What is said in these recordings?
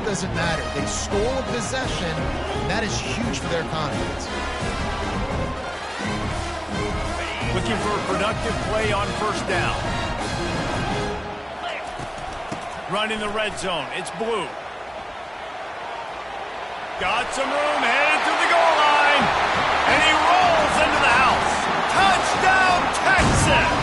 doesn't matter. They stole a possession, and that is huge for their confidence. Looking for a productive play on first down. Run in the red zone. It's blue. Got some room, headed to the goal line. And he rolls into the house. Touchdown, Texas!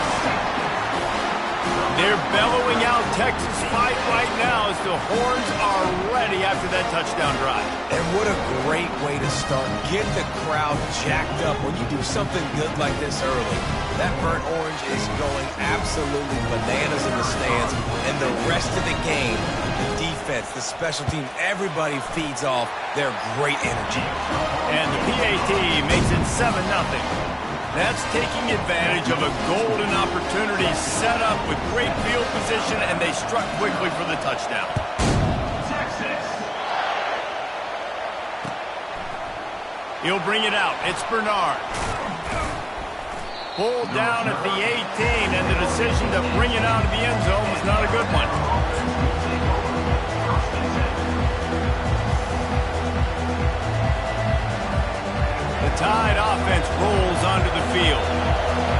They're bellowing out Texas fight right now as the horns are ready after that touchdown drive. And what a great way to start. Get the crowd jacked up when you do something good like this early. That burnt orange is going absolutely bananas in the stands. And the rest of the game, the defense, the special team, everybody feeds off their great energy. And the PAT makes it 7-0. That's taking advantage of a golden opportunity set up with great field position, and they struck quickly for the touchdown. He'll bring it out. It's Bernard. Pulled down at the 18, and the decision to bring it out of the end zone was not a good one. The Tide offense rolls onto the field.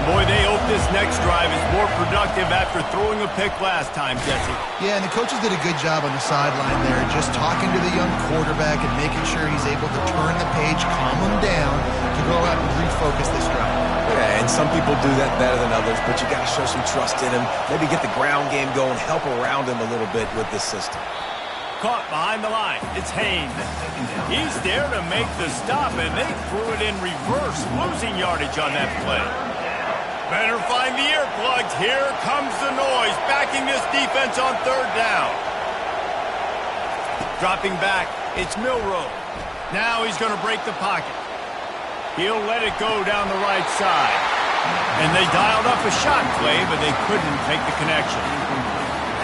Boy, they hope this next drive is more productive after throwing a pick last time, Jesse. Yeah, and the coaches did a good job on the sideline there, just talking to the young quarterback and making sure he's able to turn the page, calm him down, to go out and refocus this drive. Yeah, and some people do that better than others, but you got to show some trust in him. Maybe get the ground game going, help around him a little bit with this system. Caught behind the line. It's Haynes. He's there to make the stop, and they threw it in reverse, losing yardage on that play. Better find the earplugs. Here comes the noise, backing this defense on third down. Dropping back, it's Milroe. Now he's going to break the pocket. He'll let it go down the right side. And they dialed up a shot play, but they couldn't make the connection.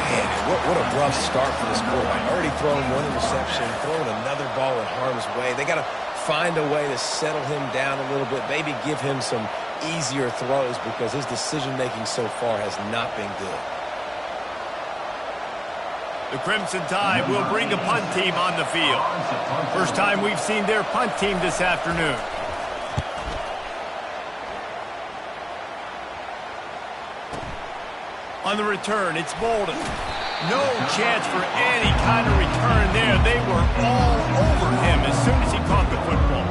Man, what a rough start for this quarterback. Already throwing one interception, throwing another ball in harm's way. They got to find a way to settle him down a little bit, maybe give him some easier throws because his decision-making so far has not been good. The Crimson Tide will bring the punt team on the field. First time we've seen their punt team this afternoon. On the return, it's Bolden. No chance for any kind of return there. They were all over him as soon as he caught the football.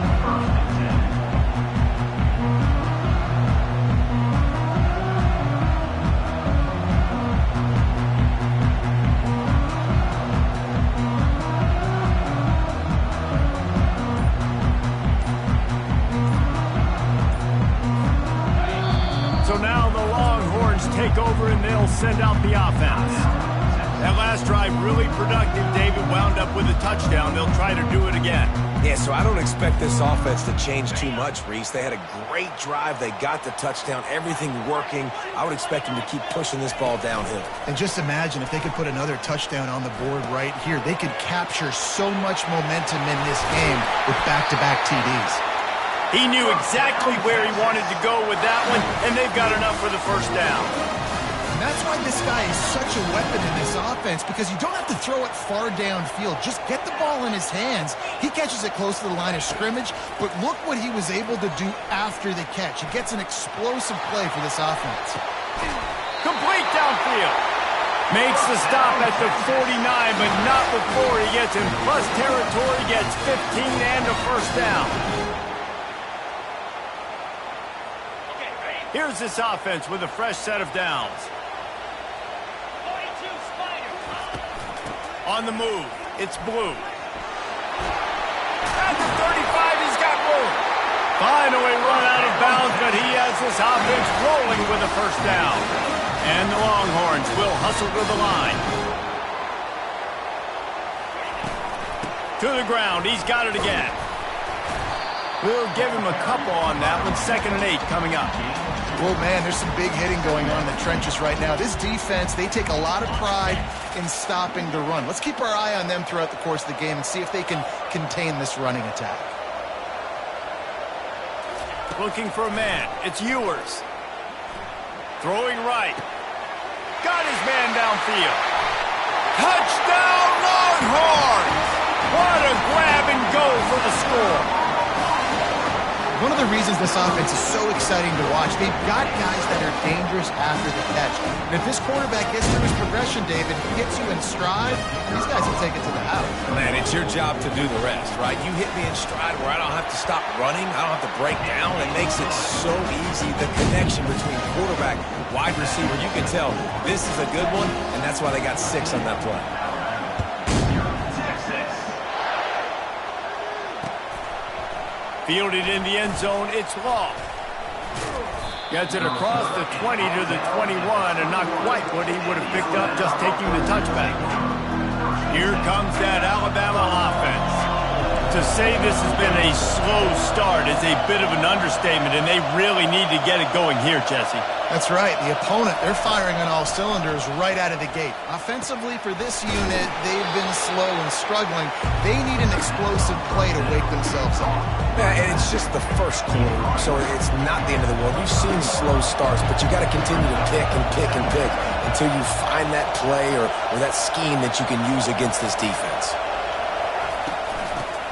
So now the Longhorns take over and they'll send out the offense. That last drive really productive. David wound up with a touchdown. They'll try to do it again. Yeah, so I don't expect this offense to change too much, Reese. They had a great drive. They got the touchdown. Everything working. I would expect them to keep pushing this ball downhill. And just imagine if they could put another touchdown on the board right here. They could capture so much momentum in this game with back-to-back TDs. He knew exactly where he wanted to go with that one, and they've got enough for the first down. And that's why this guy is such a weapon in this offense, because you don't have to throw it far downfield. Just get the ball in his hands. He catches it close to the line of scrimmage, but look what he was able to do after the catch. He gets an explosive play for this offense. Complete downfield. Makes the stop at the 49, but not before he gets in plus territory, gets 15 and a first down. Here's this offense with a fresh set of downs. On the move, it's Blue. At the 35, he's got room. Finally run out of bounds, but he has this offense rolling with a first down. And the Longhorns will hustle to the line. To the ground, he's got it again. We'll give him a couple on that one. 2nd and 8 coming up. Well, man, there's some big hitting going on in the trenches right now. This defense, they take a lot of pride in stopping the run. Let's keep our eye on them throughout the course of the game and see if they can contain this running attack. Looking for a man. It's Ewers. Throwing right. Got his man downfield. Touchdown, Longhorns! score. One of the reasons this offense is so exciting to watch, they've got guys that are dangerous after the catch. And if this quarterback gets through his progression, David, hits you in stride, these guys will take it to the house. Man, it's your job to do the rest, right? You hit me in stride where I don't have to stop running. I don't have to break down. It makes it so easy. The connection between quarterback, wide receiver, you can tell this is a good one, and that's why they got 6 on that play. Fielded in the end zone, it's Law. Gets it across the 20 to the 21, and not quite what he would have picked up just taking the touchback. Here comes that Alabama offense. To say this has been a slow start is a bit of an understatement, and they really need to get it going here, Jesse. That's right. The opponent, they're firing on all cylinders right out of the gate. Offensively for this unit, they've been slow and struggling. They need an explosive play to wake themselves up. Yeah, and it's just the first quarter, so it's not the end of the world. We've seen slow starts, but you got to continue to pick and pick and pick until you find that play or that scheme that you can use against this defense.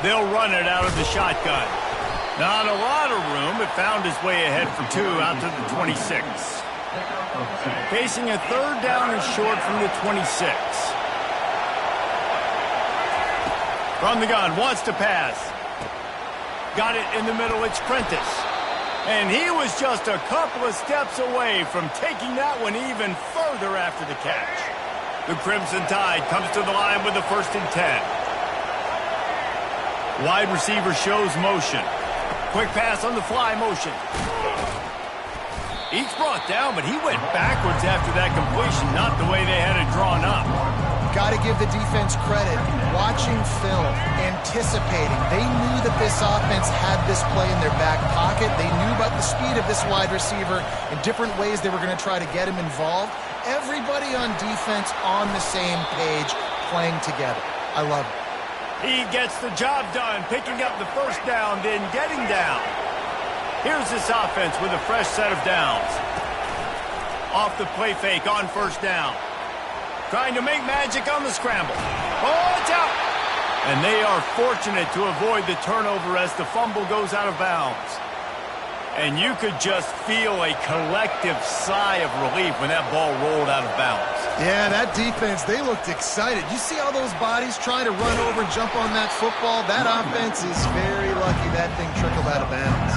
They'll run it out of the shotgun. Not a lot of room. It found its way ahead for 2 out to the 26. Facing a 3rd down and short from the 26. From the gun, wants to pass. Got it in the middle, it's Prentice. And he was just a couple of steps away from taking that one even further after the catch. The Crimson Tide comes to the line with a 1st and 10. Wide receiver shows motion. Quick pass on the fly motion. He's brought down, but he went backwards after that completion, not the way they had it drawn up. Got to give the defense credit. Watching film, anticipating. They knew that this offense had this play in their back pocket. They knew about the speed of this wide receiver and different ways they were going to try to get him involved. Everybody on defense on the same page, playing together. I love it. He gets the job done, picking up the 1st down, then getting down. Here's this offense with a fresh set of downs. Off the play fake on 1st down. Trying to make magic on the scramble. Oh, it's out! And they are fortunate to avoid the turnover as the fumble goes out of bounds. And you could just feel a collective sigh of relief when that ball rolled out of bounds. Yeah, that defense, they looked excited. You see all those bodies trying to run over and jump on that football? That offense is very lucky that thing trickled out of bounds.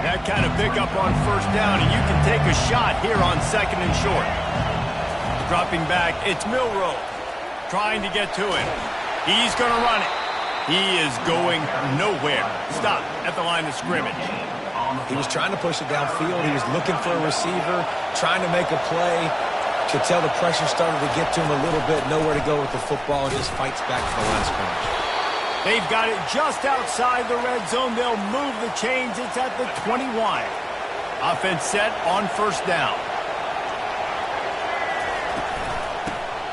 That kind of pickup on 1st down, and you can take a shot here on 2nd and short. Dropping back, it's Milroe. Trying to get to him. He's going to run it. He is going nowhere. Stop at the line of scrimmage. He was trying to push it downfield. He was looking for a receiver, trying to make a play. Could tell the pressure started to get to him a little bit. Nowhere to go with the football, and just fights back for the line of scrimmage. They've got it just outside the red zone. They'll move the chains. It's at the 21. Offense set on 1st down.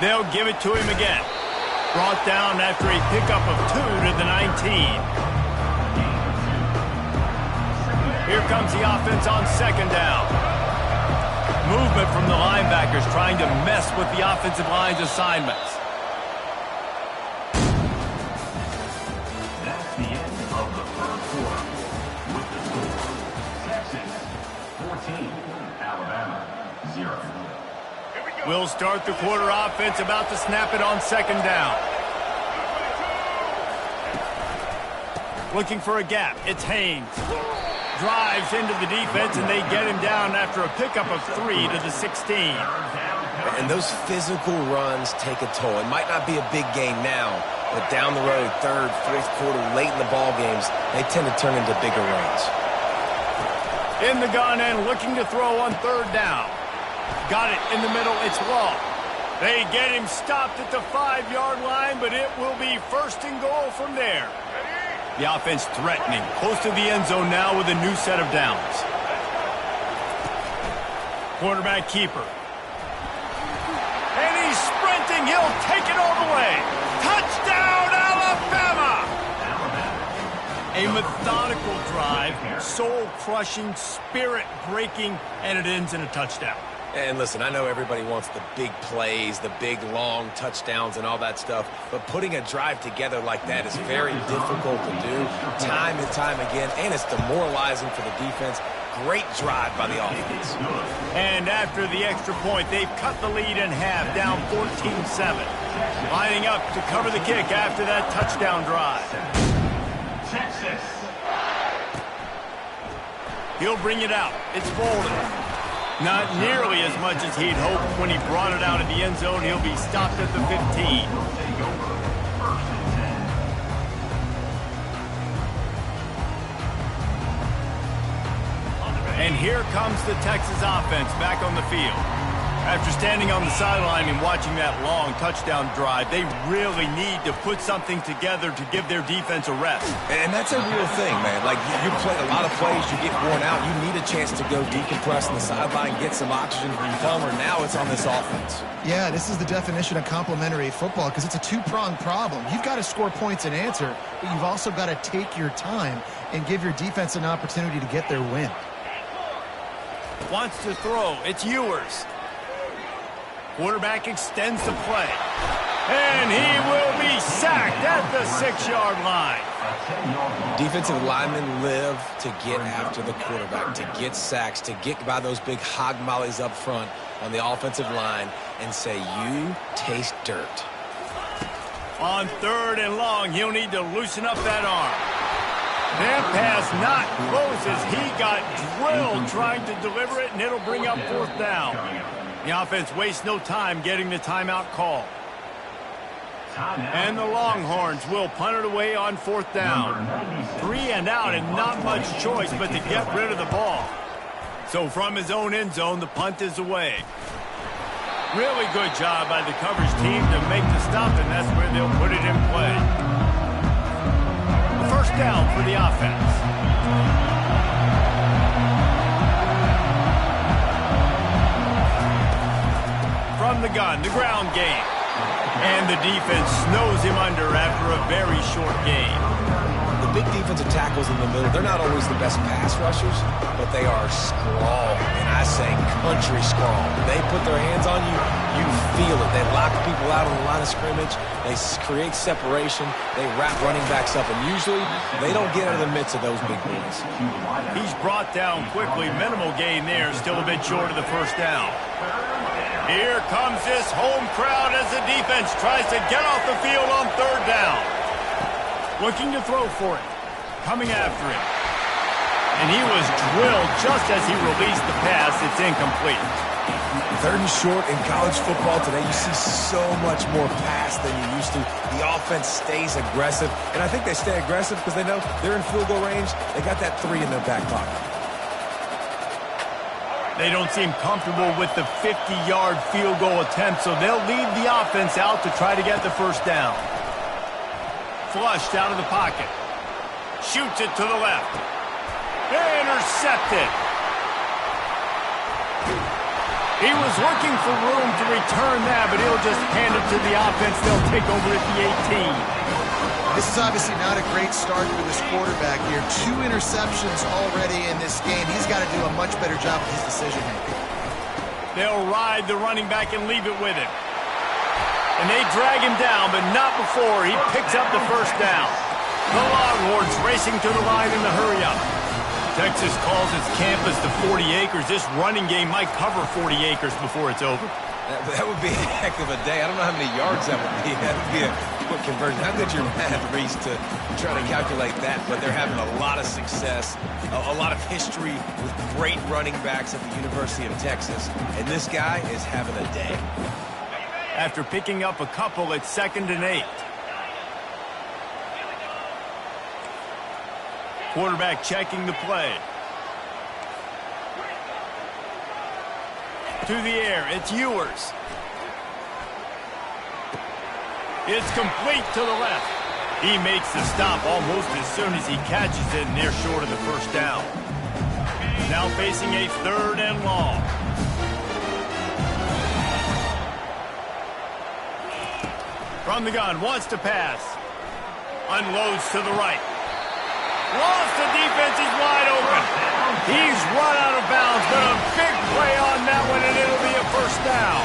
They'll give it to him again. Brought down after a pickup of 2 to the 19. Here comes the offense on 2nd down. Movement from the linebackers trying to mess with the offensive line's assignments. That's the end of the 3rd quarter. With the score, Texas 14, Alabama 0. We'll start the quarter offense, about to snap it on 2nd down. Looking for a gap, it's Haynes. Drives into the defense, and they get him down after a pickup of 3 to the 16. And those physical runs take a toll. It might not be a big game now, but down the road, 3rd, 4th quarter, late in the ball games, they tend to turn into bigger runs. In the gun and looking to throw on 3rd down. Got it in the middle, it's Law. They get him stopped at the 5-yard line, but it will be 1st and goal from there. The offense threatening, close to the end zone now with a new set of downs. Quarterback keeper. And he's sprinting. He'll take it all the way. Touchdown, Alabama! A methodical drive, soul-crushing, spirit-breaking, and it ends in a touchdown. And listen, I know everybody wants the big plays, the big, long touchdowns and all that stuff, but putting a drive together like that is very difficult to do time and time again, and it's demoralizing for the defense. Great drive by the offense. And after the extra point, they've cut the lead in half, down 14-7. Lining up to cover the kick after that touchdown drive. Texas. He'll bring it out. It's Bolden. Not nearly as much as he'd hoped when he brought it out of the end zone. He'll be stopped at the 15. And here comes the Texas offense back on the field. After standing on the sideline and watching that long touchdown drive, they really need to put something together to give their defense a rest. And that's a real thing, man. Like, you play a lot of plays, you get worn out, you need a chance to go decompress on the sideline, get some oxygen from your thumb, or now it's on this offense. Yeah, this is the definition of complementary football because it's a two-pronged problem. You've got to score points and answer, but you've also got to take your time and give your defense an opportunity to get their win. Wants to throw. It's Ewers. Quarterback extends the play. And he will be sacked at the 6-yard line. Defensive linemen live to get after the quarterback, to get sacks, to get by those big hog mollies up front on the offensive line and say, you taste dirt. On 3rd and long, he'll need to loosen up that arm. That pass not close as he got drilled trying to deliver it, and it'll bring up 4th down. The offense wastes no time getting the timeout call. And the Longhorns will punt it away on 4th down. 3 and out and not much choice but to get rid of the ball. So from his own end zone, the punt is away. Really good job by the coverage team to make the stop, and that's where they'll put it in play. The 1st down for the offense. From the gun, the ground game. And the defense snows him under after a very short gain. The big defensive tackles in the middle, they're not always the best pass rushers, but they are strong, and I say country strong. They put their hands on you, you feel it. They lock people out on the line of scrimmage. They create separation. They wrap running backs up, and usually they don't get out of the midst of those big boys. He's brought down quickly. Minimal gain there, still a bit short of the 1st down. Here comes this home crowd as the defense tries to get off the field on 3rd down. Looking to throw for it. Coming after him. And he was drilled just as he released the pass. It's incomplete. 3rd and short in college football today, you see so much more pass than you used to. The offense stays aggressive, and I think they stay aggressive because they know they're in field goal range. They got that 3 in their back pocket. They don't seem comfortable with the 50-yard field goal attempt, so they'll leave the offense out to try to get the 1st down. Flushed out of the pocket. Shoots it to the left. Intercepted. He was looking for room to return that, but he'll just hand it to the offense. They'll take over at the 18. This is obviously not a great start for this quarterback here. 2 interceptions already in this game. He's got to do a much better job with his decision-making. They'll ride the running back and leave it with him. And they drag him down, but not before he picks up the 1st down. The Longhorns racing to the line in the hurry-up. Texas calls its campus the 40 acres. This running game might cover 40 acres before it's over. That would be a heck of a day. I don't know how many yards that would be. That would be a quick conversion. How good your math, Reese, to try to calculate that, but they're having a lot of success, a lot of history with great running backs at the University of Texas, and this guy is having a day. After picking up a couple, it's 2nd and 8. Quarterback checking the play. To the air, it's Ewers. It's complete to the left. He makes the stop almost as soon as he catches it, and they're short of the 1st down. Now facing a 3rd and long. From the gun, wants to pass. Unloads to the right. Lost the defense. He's wide open. He's run out of bounds, but a big play on that one, and it'll be a first down.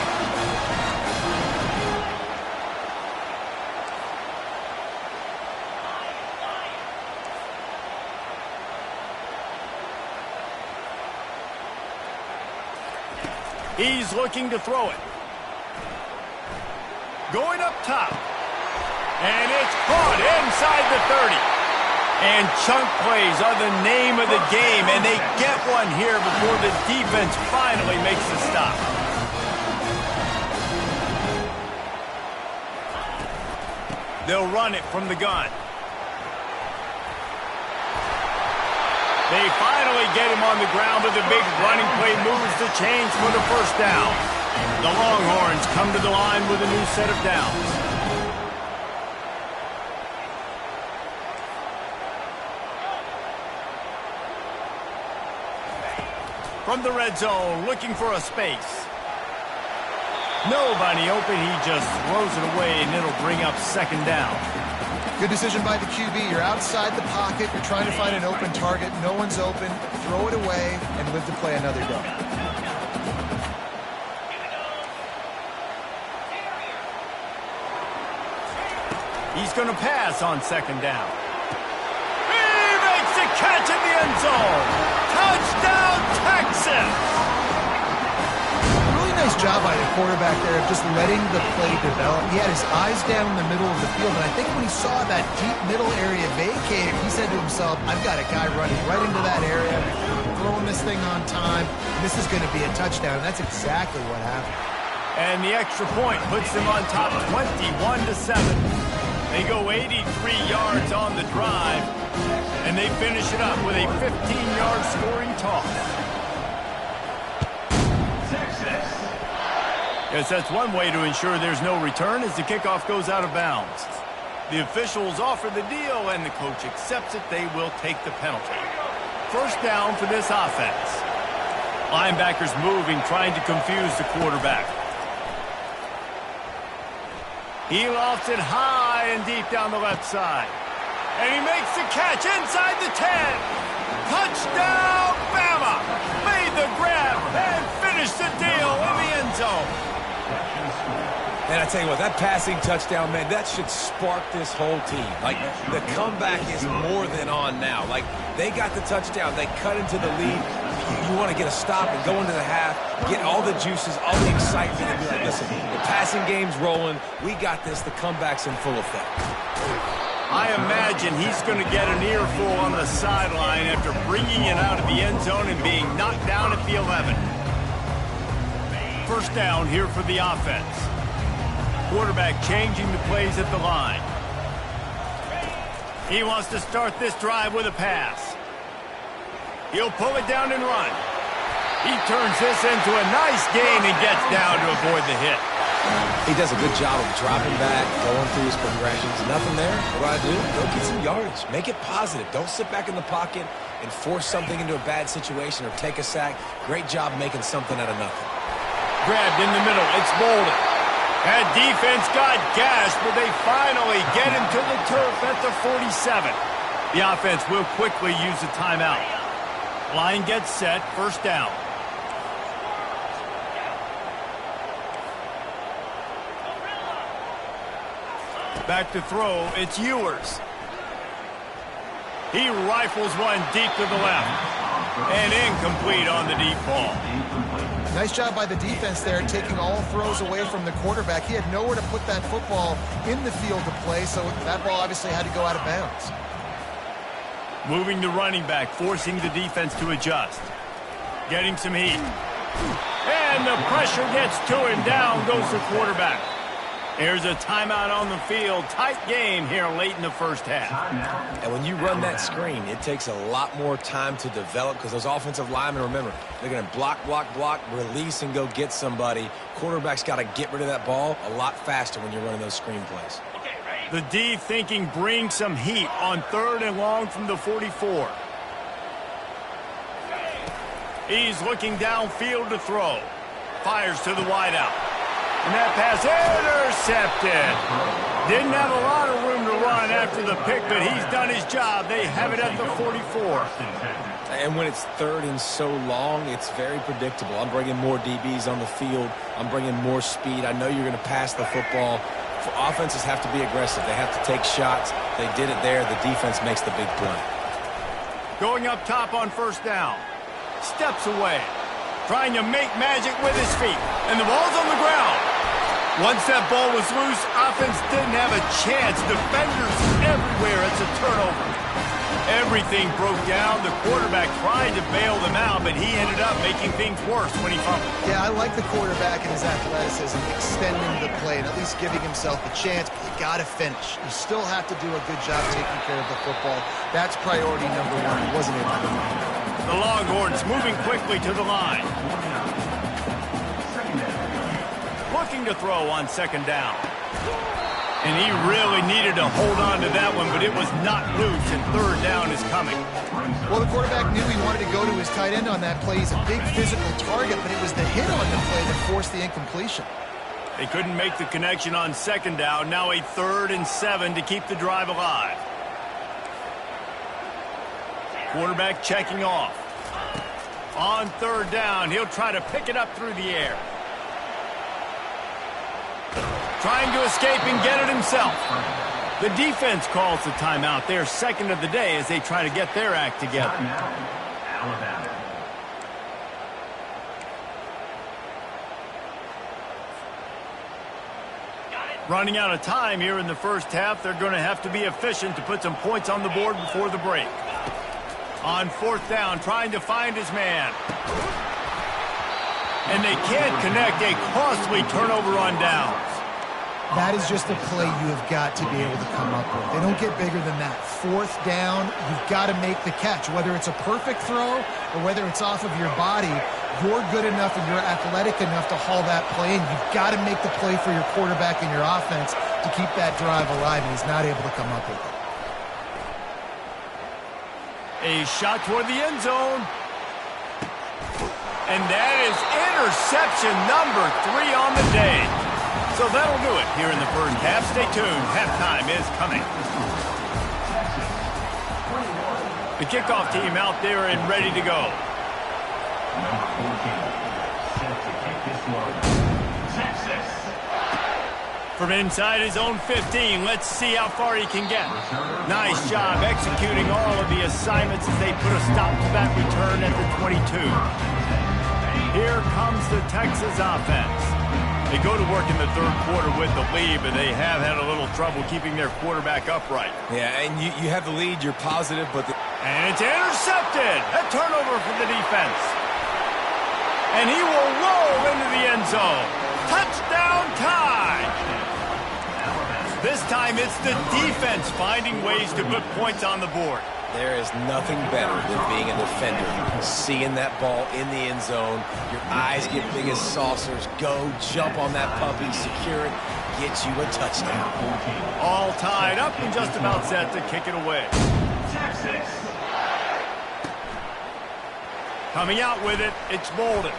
He's looking to throw it. Going up top. And it's caught inside the 30. And chunk plays are the name of the game, and they get one here before the defense finally makes the stop. They'll run it from the gun. They finally get him on the ground, but the big running play moves the chains for the first down. The Longhorns come to the line with a new set of downs. From the red zone, looking for a space. Nobody open, he just throws it away, and it'll bring up second down. Good decision by the QB. You're outside the pocket. You're trying to find an open target. No one's open. Throw it away and live to play another day. He's going to pass on second down. He makes a catch in the end zone. Touchdown, Texas! Nice job by the quarterback there of just letting the play develop. He had his eyes down in the middle of the field, and I think when he saw that deep middle area vacated, he said to himself, I've got a guy running right into that area, throwing this thing on time. This is going to be a touchdown, and that's exactly what happened. And the extra point puts them on top 21-7. They go 83 yards on the drive, and they finish it up with a 15-yard scoring toss. Yes, that's one way to ensure there's no return as the kickoff goes out of bounds. The officials offer the deal, and the coach accepts it. They will take the penalty. First down for this offense. Linebackers moving, trying to confuse the quarterback. He lofts it high and deep down the left side. And he makes the catch inside the 10. Touchdown, Bama! Made the grab and finished the deal in the end zone. And I tell you what, that passing touchdown, man, that should spark this whole team. Like, the comeback is more than on now. Like, they got the touchdown. They cut into the lead. You want to get a stop and go into the half, get all the juices, all the excitement, and be like, listen, the passing game's rolling. We got this. The comeback's in full effect. I imagine he's going to get an earful on the sideline after bringing it out of the end zone and being knocked down at the 11. First down here for the offense. Quarterback changing the plays at the line. He wants to start this drive with a pass. He'll pull it down and run. He turns this into a nice gain and gets down to avoid the hit. He does a good job of dropping back, going through his progressions. Nothing there. What do? Go get some yardage. Make it positive. Don't sit back in the pocket and force something into a bad situation or take a sack. Great job making something out of nothing. Grabbed in the middle. It's Bolden. That defense got gashed, but they finally get him to the turf at the 47. The offense will quickly use a timeout. Line gets set. First down. Back to throw. It's Ewers. He rifles one deep to the left. And incomplete on the deep ball. Nice job by the defense there, taking all throws away from the quarterback. He had nowhere to put that football in the field to play, so that ball obviously had to go out of bounds. Moving the running back, forcing the defense to adjust. Getting some heat. And the pressure gets to him. Down goes the quarterback. Here's a timeout on the field. Tight game here late in the first half. And when you run that screen, it takes a lot more time to develop because those offensive linemen, remember, they're going to block, release, and go get somebody. Quarterback's got to get rid of that ball a lot faster when you're running those screen plays. The D thinking bring some heat on 3rd and long from the 44. He's looking downfield to throw. Fires to the wideout. And that pass intercepted. Didn't have a lot of room to run after the pick, but he's done his job. They have it at the 44. And when it's third and so long, it's very predictable. I'm bringing more DBs on the field. I'm bringing more speed. I know you're going to pass the football. Offenses have to be aggressive. They have to take shots. They did it there. The defense makes the big play. Going up top on first down. Steps away. Trying to make magic with his feet. And the ball's on the ground. Once that ball was loose, offense didn't have a chance. Defenders everywhere. It's a turnover. Everything broke down. The quarterback tried to bail them out, but he ended up making things worse when he fumbled. Yeah, I like the quarterback and his athleticism, extending the play and at least giving himself a chance, but you got to finish. You still have to do a good job taking care of the football. That's priority number one. He wasn't able to do that. The Longhorns moving quickly to the line. Looking to throw on second down. And he really needed to hold on to that one, but it was not loose, and third down is coming. Well, the quarterback knew he wanted to go to his tight end on that play. He's a big physical target, but it was the hit on the play that forced the incompletion. They couldn't make the connection on second down. Now a 3rd and 7 to keep the drive alive. Quarterback checking off. On third down, he'll try to pick it up through the air. Trying to escape and get it himself. The defense calls the timeout. They're second of the day as they try to get their act together. Alabama. Running out of time here in the first half. They're going to have to be efficient to put some points on the board before the break. On fourth down, trying to find his man. And they can't connect. A costly turnover on downs. That is just a play you have got to be able to come up with. They don't get bigger than that. Fourth down, you've got to make the catch. Whether it's a perfect throw or whether it's off of your body, you're good enough and you're athletic enough to haul that play in. You've got to make the play for your quarterback and your offense to keep that drive alive, and he's not able to come up with it. A shot toward the end zone. And that is interception number 3 on the day. So that'll do it here in the first half. Stay tuned. Halftime is coming. The kickoff team out there and ready to go. Number 14, set to kick this one. Texas. From inside his own 15, let's see how far he can get. Nice job executing all of the assignments as they put a stop to that return at the 22. Here comes the Texas offense. They go to work in the third quarter with the lead, but they have had a little trouble keeping their quarterback upright. Yeah, and you have the lead, you're positive, but... And it's intercepted! A turnover for the defense. And he will roll into the end zone. Touchdown tie! This time it's the defense finding ways to put points on the board. There is nothing better than being a defender. Seeing that ball in the end zone, your eyes get big as saucers. Go, jump on that puppy, secure it, get you a touchdown. All tied up and just about set to kick it away. Texas. Coming out with it, it's Bolden.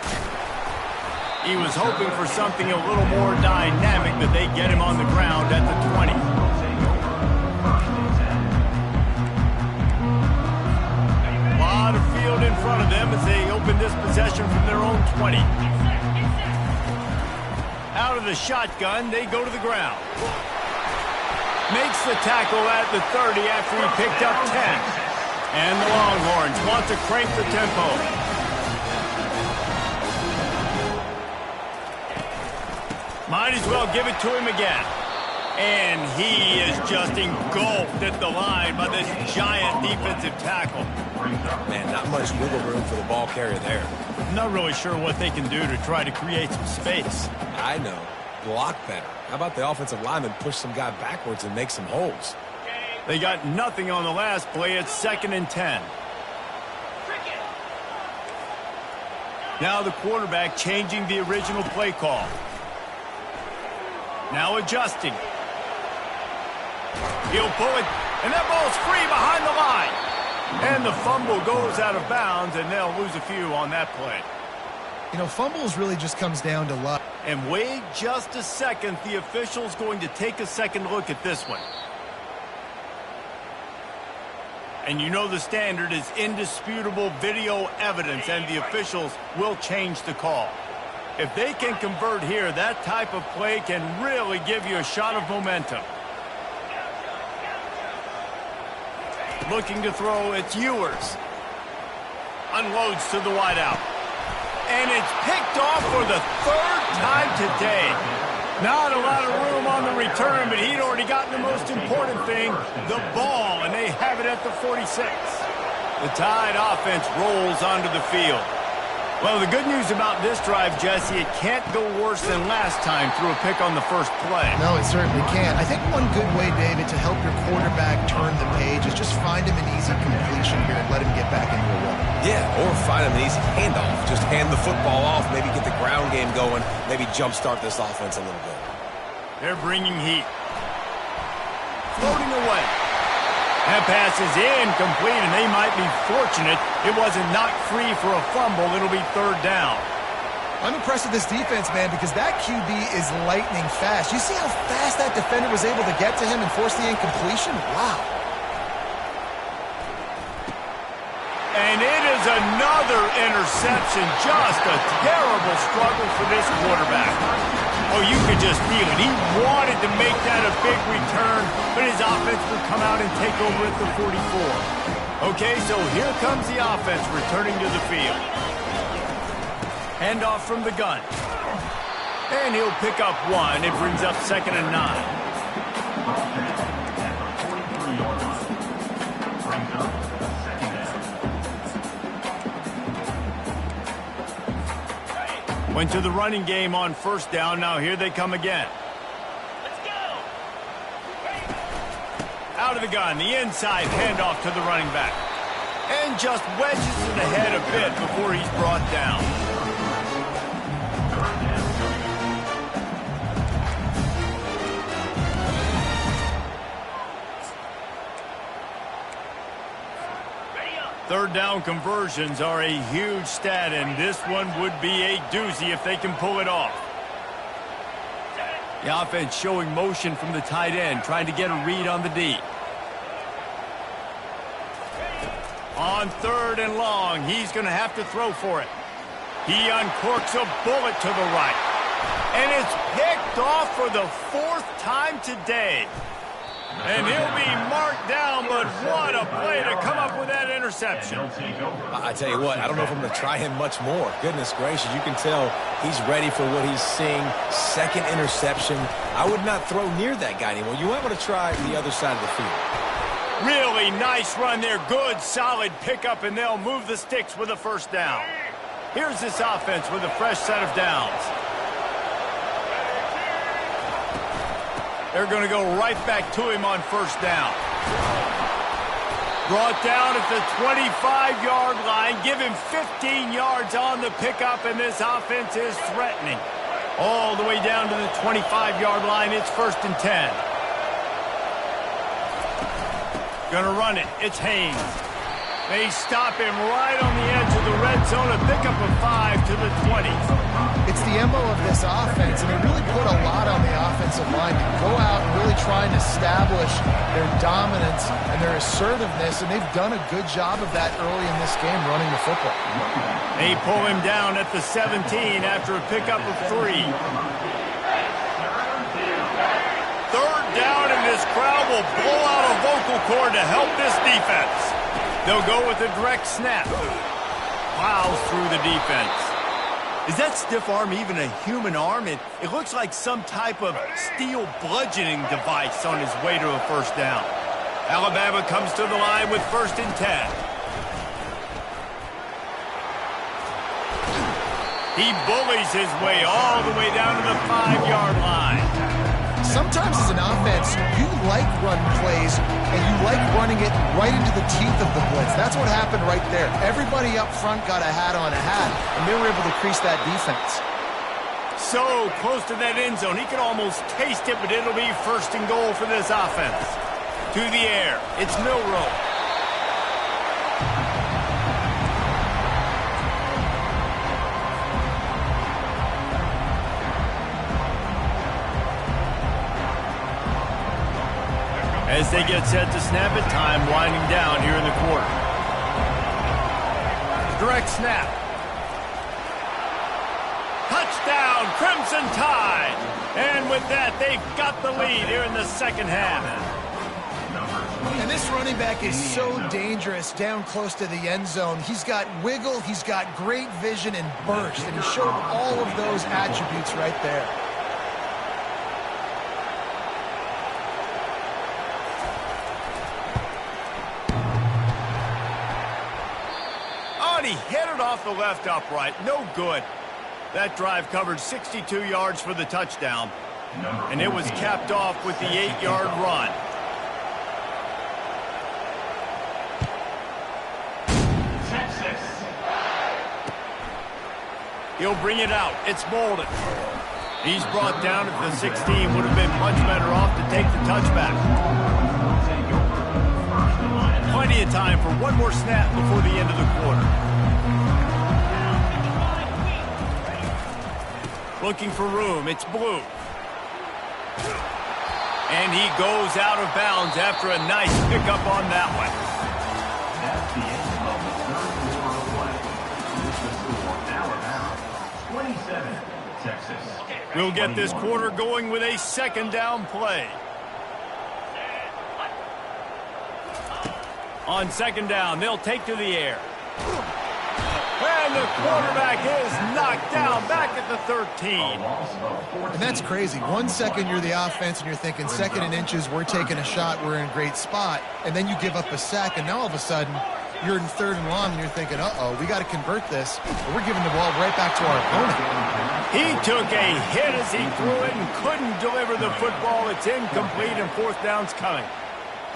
He was hoping for something a little more dynamic, but they get him on the ground at the 20. A lot of field in front of them as they open this possession from their own 20. Out of the shotgun, they go to the ground. Makes the tackle at the 30 after he picked up 10. And the Longhorns want to crank the tempo. Might as well give it to him again. And he is just engulfed at the line by this giant defensive tackle. Man, not much wiggle room for the ball carrier there. Not really sure what they can do to try to create some space. I know. Block better. How about the offensive lineman push some guy backwards and make some holes? They got nothing on the last play. It's 2nd and 10. Now the quarterback changing the original play call. Now adjusting. He'll pull it, and that ball's free behind the line. And the fumble goes out of bounds, and they'll lose a few on that play. You know, fumbles really just comes down to luck. And wait just a second. The official's going to take a second look at this one. And you know the standard is indisputable video evidence, and the officials will change the call. If they can convert here, that type of play can really give you a shot of momentum. Looking to throw, it's Ewers. Unloads to the wideout. And it's picked off for the third time today. Not a lot of room on the return, but he'd already gotten the most important thing, the ball, and they have it at the 46. The Tide offense rolls onto the field. Well, the good news about this drive, Jesse, it can't go worse than last time through a pick on the first play. No, it certainly can't. I think one good way, David, to help your quarterback turn the page is just find him an easy completion here and let him get back into a rhythm. Yeah, or find him an easy handoff. Just hand the football off, maybe get the ground game going, maybe jumpstart this offense a little bit. They're bringing heat. Floating away. That pass is incomplete, and they might be fortunate it wasn't knocked free for a fumble. It'll be third down. I'm impressed with this defense, man, because that QB is lightning fast. You see how fast that defender was able to get to him and force the incompletion? Wow. And it is another interception. Just a terrible struggle for this quarterback. Oh, you could just feel it. He wanted to make that a big return, but his offense would come out and take over at the 44. Okay, so here comes the offense returning to the field. Handoff from the gun. And he'll pick up one. It brings up 2nd and 9. Went to the running game on first down. Now here they come again. Let's go. Out of the gun, the inside handoff to the running back. And just wedges it ahead a bit before he's brought down. Third down conversions are a huge stat, and this one would be a doozy if they can pull it off. The offense showing motion from the tight end, trying to get a read on the D. On 3rd and long, he's going to have to throw for it. He uncorks a bullet to the right. And it's picked off for the 4th time today. And he'll be marked down, but what a play to come up with that interception. I tell you what, I don't know if I'm going to try him much more. Goodness gracious, you can tell he's ready for what he's seeing. 2nd interception. I would not throw near that guy anymore. You might want to try the other side of the field. Really nice run there. Good, solid pickup, and they'll move the sticks with a first down. Here's this offense with a fresh set of downs. They're going to go right back to him on first down. Brought down at the 25-yard line. Give him 15 yards on the pickup, and this offense is threatening. All the way down to the 25-yard line. It's 1st and 10. Gonna run it. It's Haynes. They stop him right on the edge of the red zone. A pickup of 5 to the 20. It's the MO of this offense, and they really put a lot on the offensive line to go out and really try and establish their dominance and their assertiveness, and they've done a good job of that early in this game running the football. They pull him down at the 17 after a pickup of 3. 3rd down, and this crowd will blow out a vocal cord to help this defense. They'll go with a direct snap. Plows through the defense. Is that stiff arm even a human arm? It looks like some type of steel bludgeoning device on his way to a first down. Alabama comes to the line with 1st and 10. He bullies his way all the way down to the 5-yard line. Sometimes as an offense, you like run plays, and you like running it right into the teeth of the blitz. That's what happened right there. Everybody up front got a hat on a hat, and they were able to crease that defense. So close to that end zone, he can almost taste it, but it'll be 1st and goal for this offense. To the air, it's Milroe. As As they get set to snap it, time winding down here in the quarter. Direct snap. Touchdown, Crimson Tide. And with that, they've got the lead here in the second half. And this running back is so dangerous down close to the end zone. He's got wiggle, he's got great vision and burst, and he showed all of those attributes right there. Oh, and he hit it off the left upright. No good. That drive covered 62 yards for the touchdown, and it was capped off with the 8-yard run. He'll bring it out. It's Bolden. He's brought down at the 16. Would have been much better off to take the touchback. Plenty of time for one more snap before the end of the quarter. Looking for room. It's Blue. And he goes out of bounds after a nice pickup on that one. That's the end of the third quarter of play. With the score, Alabama 27, Texas. We'll get this quarter going with a second down play. On second down, they'll take to the air. And the quarterback is knocked down back at the 13. And that's crazy. 1 second you're the offense and you're thinking second and inches, we're taking a shot, we're in a great spot. And then you give up a sack, and now all of a sudden you're in third and long and you're thinking, uh-oh, we got to convert this. But we're giving the ball right back to our opponent. He took a hit as he threw it and couldn't deliver the football. It's incomplete and fourth down's coming.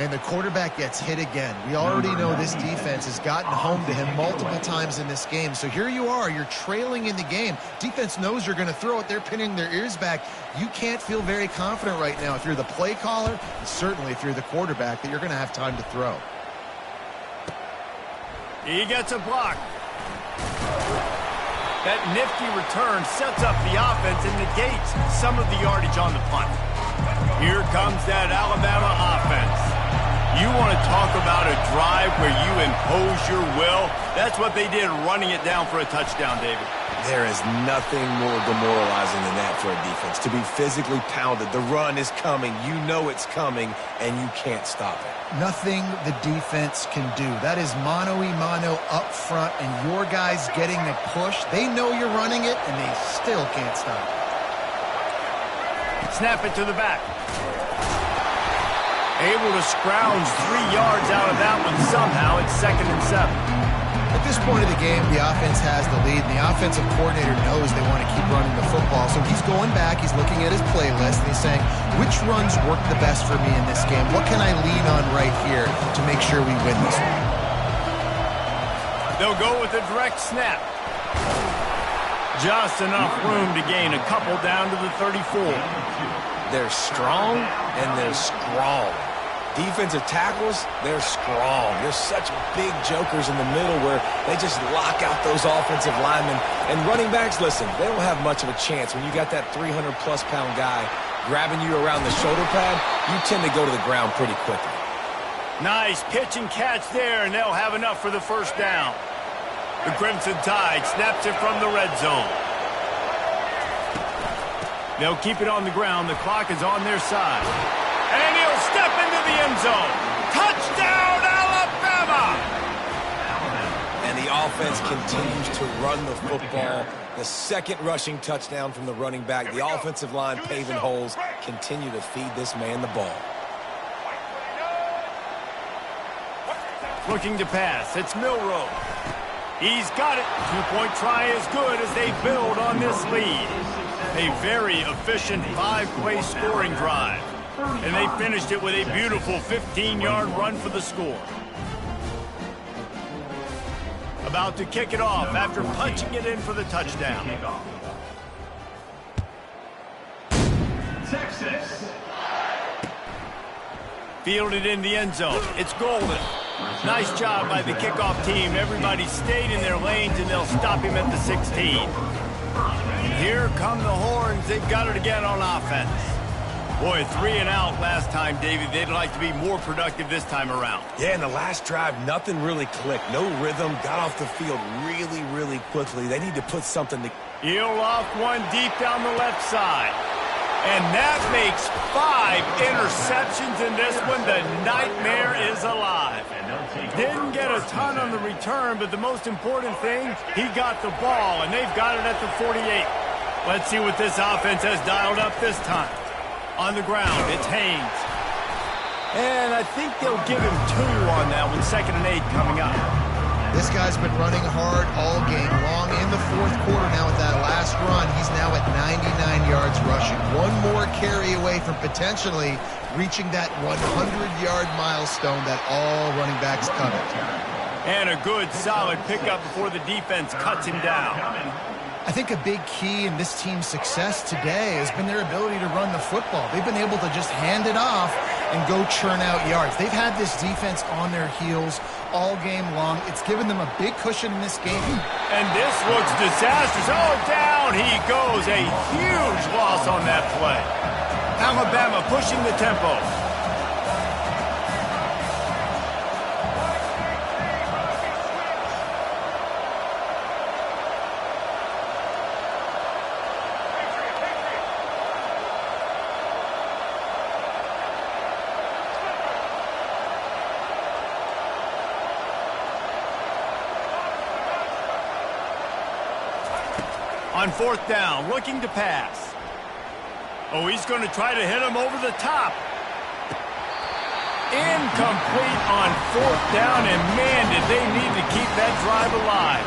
And the quarterback gets hit again. We already know this defense has gotten home to him multiple times in this game. So here you are, you're trailing in the game. Defense knows you're going to throw it. They're pinning their ears back. You can't feel very confident right now if you're the play caller, and certainly if you're the quarterback, that you're going to have time to throw. He gets a block. That nifty return sets up the offense and negates some of the yardage on the punt. Here comes that Alabama offense. You want to talk about a drive where you impose your will? That's what they did, running it down for a touchdown, David. There is nothing more demoralizing than that for a defense. To be physically pounded, the run is coming, you know it's coming, and you can't stop it. Nothing the defense can do. That is mano-a-mano up front, and your guys getting the push. They know you're running it, and they still can't stop it. Snap it to the back. Able to scrounge 3 yards out of that one somehow. It's 2nd and 7. At this point of the game, the offense has the lead, and the offensive coordinator knows they want to keep running the football. So he's going back, he's looking at his playlist, and he's saying, which runs work the best for me in this game? What can I lean on right here to make sure we win this one? They'll go with a direct snap. Just enough room to gain a couple down to the 34. They're strong and they're strong. Defensive tackles, they're strong. They're such big jokers in the middle where they just lock out those offensive linemen. And running backs, listen, they don't have much of a chance. When you got that 300-plus-pound guy grabbing you around the shoulder pad, you tend to go to the ground pretty quickly. Nice pitch and catch there, and they'll have enough for the first down. The Crimson Tide snaps it from the red zone. They'll keep it on the ground. The clock is on their side. And he'll step into the end zone. Touchdown, Alabama! And the offense continues to run the football. The second rushing touchdown from the running back. The offensive line paving holes. Continue to feed this man the ball. Looking to pass. It's Milroe. He's got it. Two-point try is good as they build on this lead. A very efficient 5-play scoring drive. And they finished it with a beautiful 15-yard run for the score. About to kick it off after punching it in for the touchdown. Texas. Fielded in the end zone. It's Golden. Nice job by the kickoff team. Everybody stayed in their lanes, and they'll stop him at the 16. Here come the horns. They've got it again on offense. Boy, 3 and out last time, Davey. They'd like to be more productive this time around. Yeah, in the last drive, nothing really clicked. No rhythm, got off the field really, really quickly. They need to put something to... He'll off one deep down the left side. And that makes 5 interceptions in this one. The nightmare is alive. Didn't get a ton on the return, but the most important thing, he got the ball, and they've got it at the 48. Let's see what this offense has dialed up this time. On the ground, it's Haynes. And I think they'll give him 2 on that one. 2nd and 8 coming up. This guy's been running hard all game long. In the fourth quarter now with that last run, he's now at 99 yards rushing. One more carry away from potentially reaching that 100-yard milestone that all running backs covet. And a good, solid pickup before the defense cuts him down. I think a big key in this team's success today has been their ability to run the football. They've been able to just hand it off and go churn out yards. They've had this defense on their heels all game long. It's given them a big cushion in this game. And this looks disastrous. Oh, down he goes. A huge loss on that play. Alabama pushing the tempo. On 4th down, looking to pass. Oh, he's going to try to hit him over the top. Incomplete on 4th down, and man, did they need to keep that drive alive.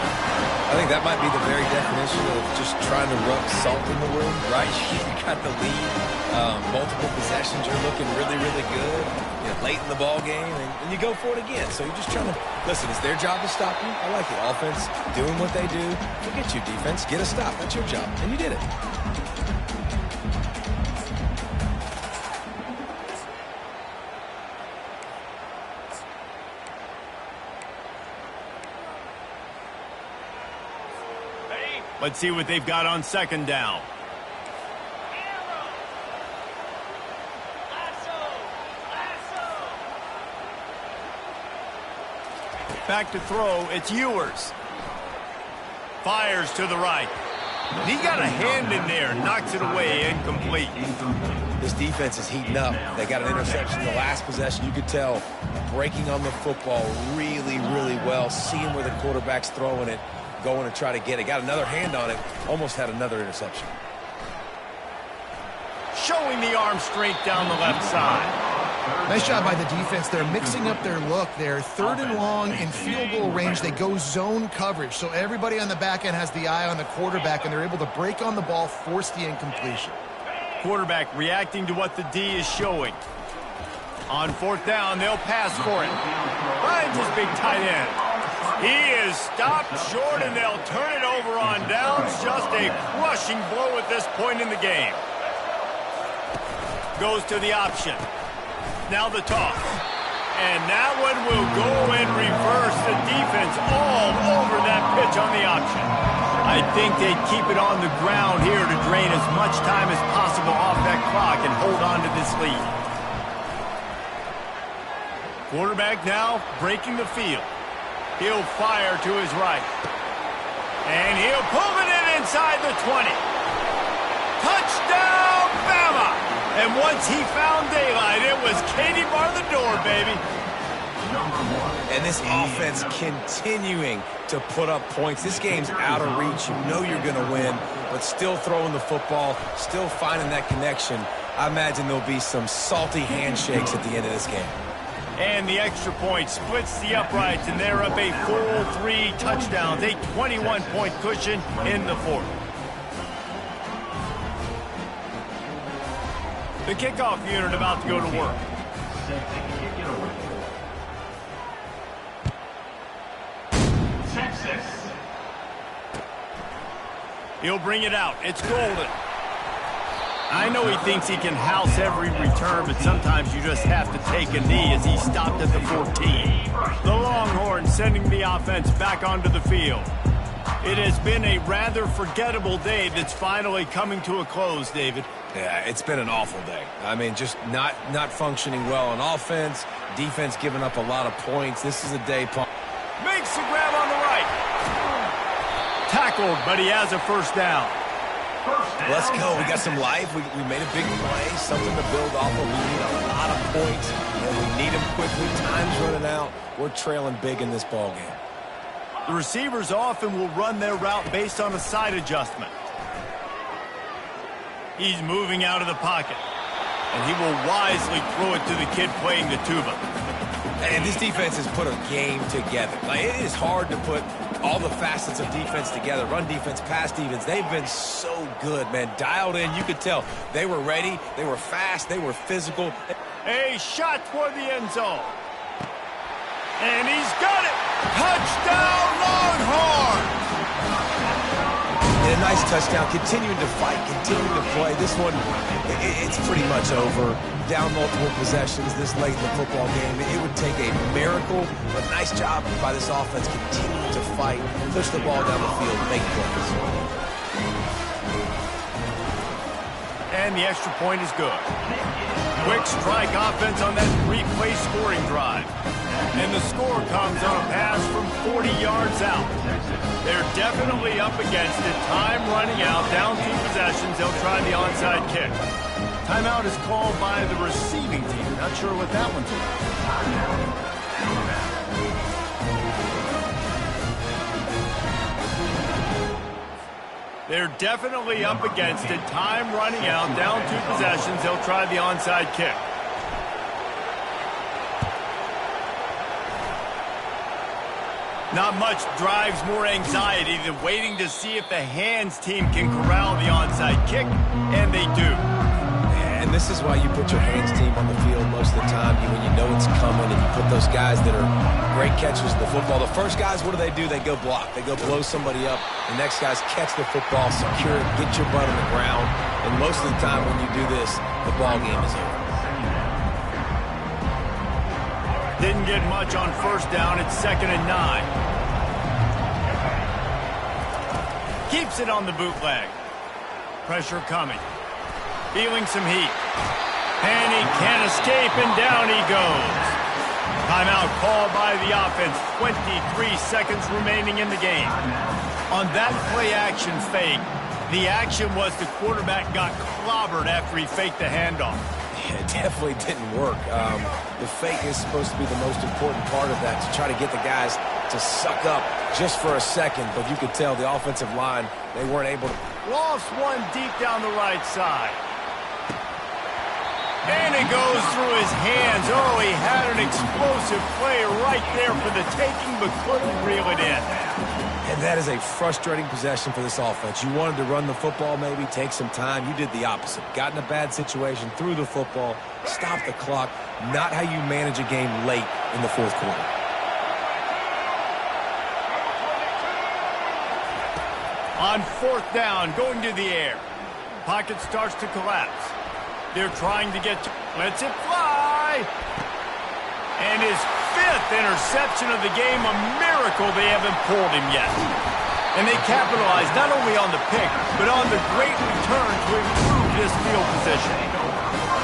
I think that might be the very definition of just trying to rub salt in the wound, right? You got the lead, multiple possessions, you're looking really, really good, you know, late in the ball game, and you go for it again. So you're just trying to, listen, it's their job to stop you. I like it. Offense doing what they do. Forget you, defense. Get a stop. That's your job, and you did it. Let's see what they've got on 2nd down. Back to throw, it's Ewers. Fires to the right. He got a hand in there, knocks it away, incomplete. This defense is heating up. They got an interception in the last possession. You could tell breaking on the football really, really well, seeing where the quarterback's throwing it, going to try to get it. Got another hand on it, almost had another interception. Showing the arm strength down the left side. Nice job by the defense. They're mixing up their look. They're 3rd and long in field goal range. They go zone coverage, so everybody on the back end has the eye on the quarterback, and they're able to break on the ball, force the incompletion. Quarterback reacting to what the D is showing. On 4th down, they'll pass for it. Finds his big tight end. He is stopped short, and they'll turn it over on downs. Just a crushing blow at this point in the game. Goes to the option. Now the toss. And that one will go in reverse. The defense all over that pitch on the option. I think they'd keep it on the ground here to drain as much time as possible off that clock and hold on to this lead. Quarterback now breaking the field. He'll fire to his right. And he'll pull it in inside the 20. Touchdown, Bama! And once he found daylight, it was Katie bar the door, baby. And this offense continuing to put up points. This game's out of reach. You know you're going to win, but still throwing the football, still finding that connection. I imagine there'll be some salty handshakes at the end of this game. And the extra point splits the uprights, and they're up a full 3 touchdowns, a 21-point cushion in the 4th. The kickoff unit about to go to work. Texas. He'll bring it out. It's Golden. I know he thinks he can house every return, but sometimes you just have to take a knee as he stopped at the 14. The Longhorns sending the offense back onto the field. It has been a rather forgettable day that's finally coming to a close, David. Yeah, it's been an awful day. I mean, just not functioning well on offense, defense giving up a lot of points. This is a day, Paul. Makes the grab on the right. Tackled, but he has a first down. Let's go. We got some life. We made a big play, something to build off of. We need a lot of points, and we need them quickly. Time's running out. We're trailing big in this ball game. The receivers often will run their route based on a side adjustment. He's moving out of the pocket, and he will wisely throw it to the kid playing the tuba. And this defense has put a game together. Like, it is hard to put all the facets of defense together. Run defense, pass defense. They've been so good, man. Dialed in. You could tell they were ready. They were fast. They were physical. A shot toward the end zone. And he's got it. Touchdown, Longhorns! And a nice touchdown. Continuing to fight, continuing to play. This one, it's pretty much over. Down multiple possessions this late in the football game. It would take a miracle, but nice job by this offense continuing to fight, push the ball down the field, make plays. And the extra point is good. Quick strike offense on that three-play scoring drive. And the score comes on a pass from 40 yards out. They're definitely up against it. Time running out, down 2 possessions. They'll try the onside kick. Timeout is called by the receiving team. Not sure what that one's about. They're definitely up against it. Time running out, down 2 possessions. They'll try the onside kick. Not much drives more anxiety than waiting to see if the hands team can corral the onside kick, and they do. And this is why you put your hands team on the field most of the time when you know it's coming, and you put those guys that are great catchers of the football. The first guys, what do? They go block. They go blow somebody up. The next guys catch the football, secure it, get your butt on the ground. And most of the time when you do this, the ball game is over. Didn't get much on first down. It's 2nd and 9. Keeps it on the bootleg. Pressure coming. Feeling some heat. And he can't escape, and down he goes. Timeout called by the offense. 23 seconds remaining in the game. On that play-action fake, the action was the quarterback got clobbered after he faked the handoff. It definitely didn't work. The fake is supposed to be the most important part of that, to try to get the guys to suck up just for a second. But you could tell the offensive line, they weren't able to. Lost one deep down the right side. And it goes through his hands. Oh, he had an explosive play right there for the taking, but couldn't reel it in. And that is a frustrating possession for this offense. You wanted to run the football, maybe take some time. You did the opposite. Got in a bad situation, threw the football, stopped the clock. Not how you manage a game late in the 4th quarter. On 4th down, going to the air. Pocket starts to collapse. They're trying to get to, lets it fly. And his 5th interception of the game, a miracle they haven't pulled him yet. And they capitalized not only on the pick, but on the great return to improve this field position.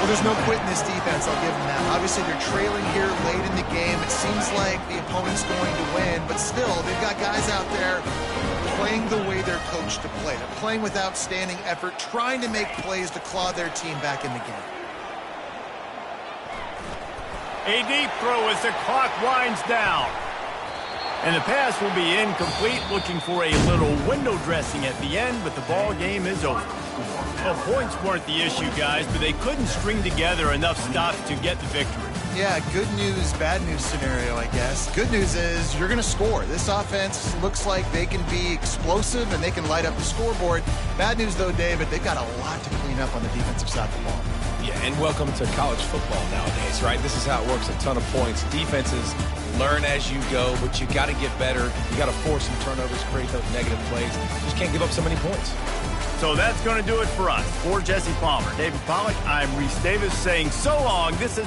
Well, there's no quit in this defense, I'll give them that. Obviously, they're trailing here late in the game. It seems like the opponent's going to win, but still, they've got guys out there playing the way they're coached to play. They're playing with outstanding effort, trying to make plays to claw their team back in the game. A deep throw as the clock winds down. And the pass will be incomplete, looking for a little window dressing at the end, but the ball game is over. Well, points weren't the issue, guys, but they couldn't string together enough stops to get the victory. Yeah, good news, bad news scenario, I guess. Good news is you're going to score. This offense looks like they can be explosive and they can light up the scoreboard. Bad news, though, David, they've got a lot to clean up on the defensive side of the ball. Yeah, and welcome to college football nowadays, right? This is how it works, a ton of points. Defenses learn as you go, but you got to get better. You got to force some turnovers, create those negative plays. Just can't give up so many points. So that's going to do it for us. For Jesse Palmer, David Pollack, I'm Reese Davis saying so long. This is